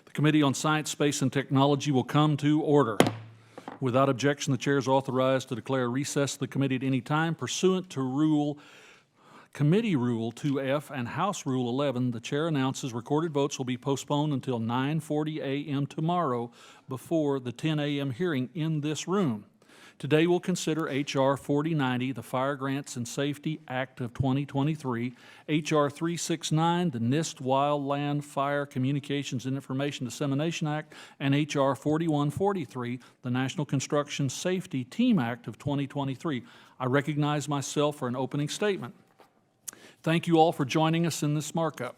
The Committee on Science, Space, and Technology will come to order. Without objection, the chair is authorized to declare recess of the committee at any time pursuant to Committee Rule 2F and House Rule 11. The chair announces recorded votes will be postponed until 9:40 a.m. tomorrow before the 10 a.m. hearing in this room. Today we'll consider H.R. 4090, the Fire Grants and Safety Act of 2023, H.R. 369, the NIST Wildland Fire Communications and Information Dissemination Act, and H.R. 4143, the National Construction Safety Team Act of 2023. I recognize myself for an opening statement. Thank you all for joining us in this markup.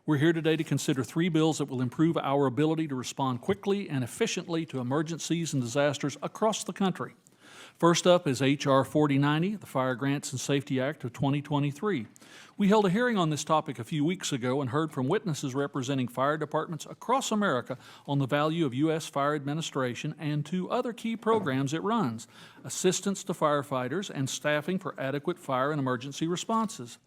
We're here today to consider 3 bills that will improve our ability to respond quickly and efficiently to emergencies and disasters across the country. First up is H.R. 4090, the Fire Grants and Safety Act of 2023. We held a hearing on this topic a few weeks ago and heard from witnesses representing fire departments across America on the value of U.S. Fire Administration and 2 other key programs it runs: assistance to firefighters and staffing for adequate fire and emergency responses.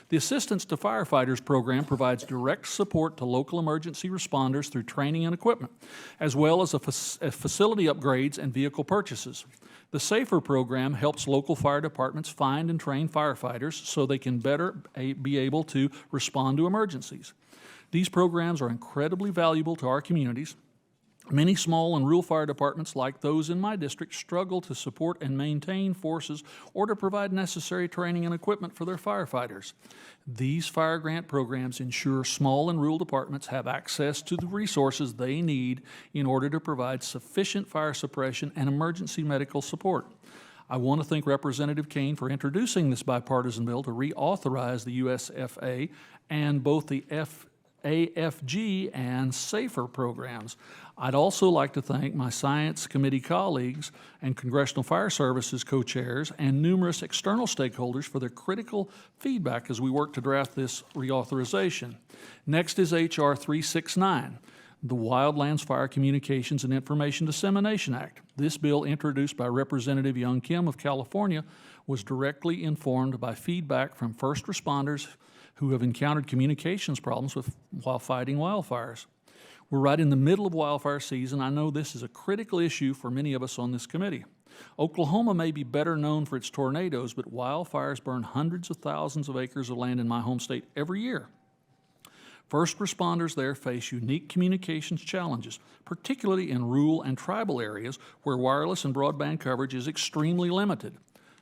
The Assistance to Firefighters program provides direct support to local emergency responders through training and equipment, as well as facility upgrades and vehicle purchases. The SAFER program helps local fire departments find and train firefighters so they can better be able to respond to emergencies. These programs are incredibly valuable to our communities. Many small and rural fire departments, like those in my district, struggle to support and maintain forces or to provide necessary training and equipment for their firefighters. These fire grant programs ensure small and rural departments have access to the resources they need in order to provide sufficient fire suppression and emergency medical support. I want to thank Representative Kane for introducing this bipartisan bill to reauthorize the USFA and both the AFG and SAFER programs. I'd also like to thank my Science Committee colleagues and Congressional Fire Services co-chairs and numerous external stakeholders for their critical feedback as we work to draft this reauthorization. Next is H.R. 369, the Wildlands Fire Communications and Information Dissemination Act. This bill, introduced by Representative Young Kim of California, was directly informed by feedback from first responders who have encountered communications problems while fighting wildfires. We're right in the middle of wildfire season. I know this is a critical issue for many of us on this committee. Oklahoma may be better known for its tornadoes, but wildfires burn hundreds of thousands of acres of land in my home state every year. First responders there face unique communications challenges, particularly in rural and tribal areas where wireless and broadband coverage is extremely limited.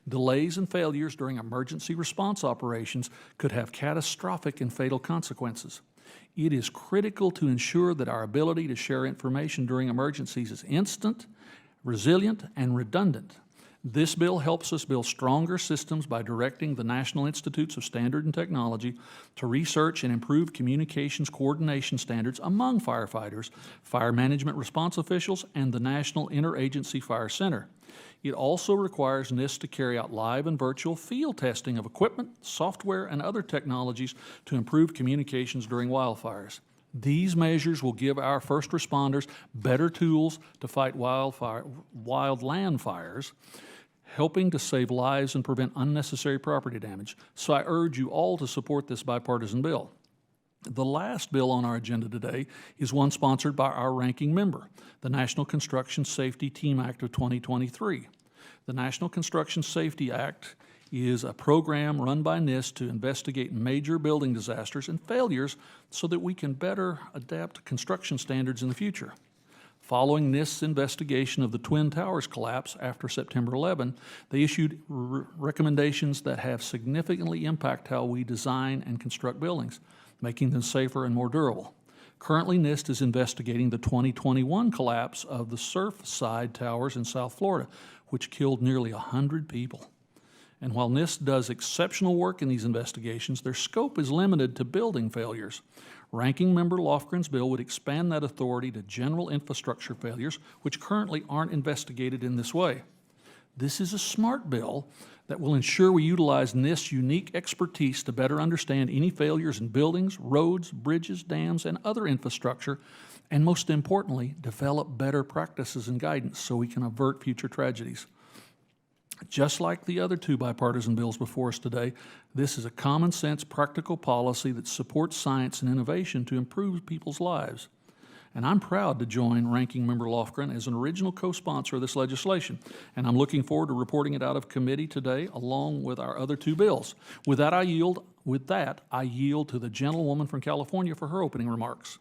Delays and failures during emergency response operations could have catastrophic and fatal consequences. It is critical to ensure that our ability to share information during emergencies is instant, resilient, and redundant. This bill helps us build stronger systems by directing the National Institutes of Standard and Technology to research and improve communications coordination standards among firefighters, fire management response officials, and the National Interagency Fire Center. It also requires NIST to carry out live and virtual field testing of equipment, software, and other technologies to improve communications during wildfires. These measures will give our first responders better tools to fight wildland fires, helping to save lives and prevent unnecessary property damage. So I urge you all to support this bipartisan bill. The last bill on our agenda today is one sponsored by our ranking member, the National Construction Safety Team Act of 2023. The National Construction Safety Act is a program run by NIST to investigate major building disasters and failures so that we can better adapt construction standards in the future. Following NIST's investigation of the Twin Towers collapse after September 11, they issued recommendations that have significantly impacted how we design and construct buildings, making them safer and more durable. Currently, NIST is investigating the 2021 collapse of the Surfside Towers in South Florida, which killed nearly 100 people. And while NIST does exceptional work in these investigations, their scope is limited to building failures. Ranking Member Lofgren's bill would expand that authority to general infrastructure failures, which currently aren't investigated in this way. This is a smart bill that will ensure we utilize NIST's unique expertise to better understand any failures in buildings, roads, bridges, dams, and other infrastructure, and most importantly, develop better practices and guidance so we can avert future tragedies. Just like the other 2 bipartisan bills before us today, this is a common sense, practical policy that supports science and innovation to improve people's lives. And I'm proud to join Ranking Member Lofgren as an original co-sponsor of this legislation, and I'm looking forward to reporting it out of committee today along with our other two bills. With that, I yield to the gentlewoman from California for her opening remarks.